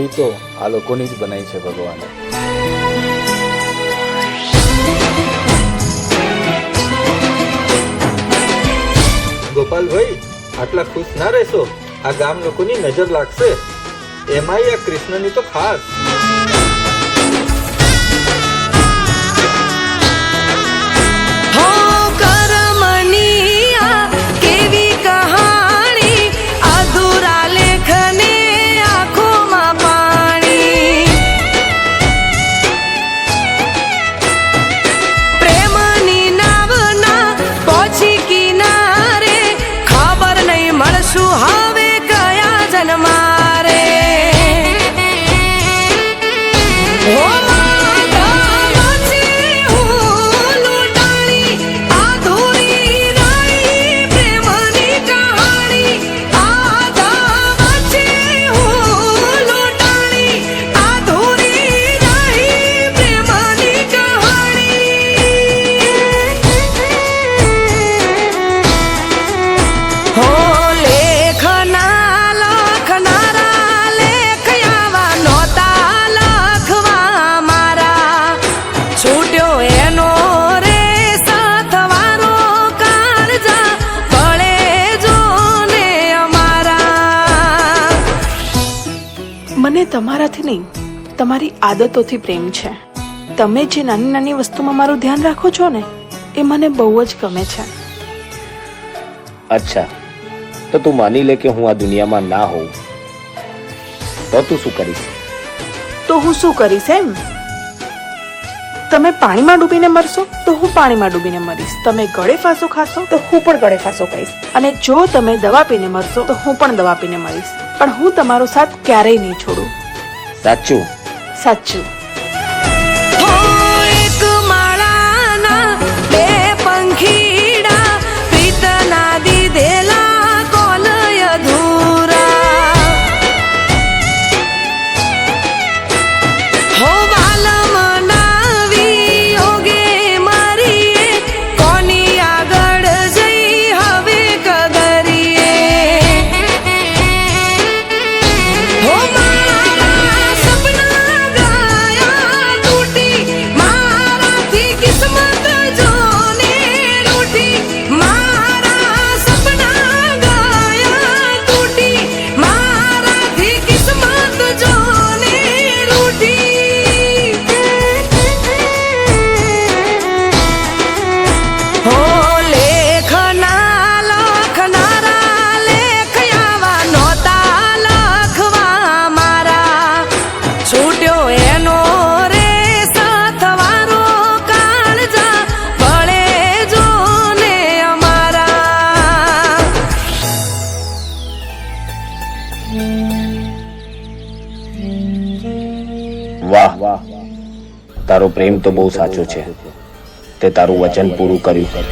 જોડી તો આ લોકોની જ બનાવી છે ભગવાને. ગોપાલભાઈ, આટલા ખુશ ના રહેશો. આ ગામ લોકોની નજર લાગશે, એમાંય આ કૃષ્ણની તો ખાસ. મને તમારાથી નહીં, તમારી આદતોથી પ્રેમ છે. તમે જે નાની નાની વસ્તુમાં મારું ધ્યાન રાખો છો ને, એ મને બહુ જ ગમે છે. અચ્છા, તો તું માની લે કે હું આ દુનિયામાં ના હોઉં તો તું શું કરીશ? તો હું શું કરીશ એમ? તમે પાણીમાં ડૂબીને મરશો તો હું પાણીમાં ડૂબીને મરીશ. તમે ગળે ફાંસો ખાશો તો હું પણ ગળે ફાંસો ખાઈશ. અને જો તમે દવા પીને મરશો તો હું પણ દવા પીને મરીશ. પણ હું તમારો સાથ ક્યારેય નહીં છોડું. સાચું? સાચું. વાહ, તારો પ્રેમ તો બહુ સાચો છે. તે તારું વચન પૂરું કર્યું.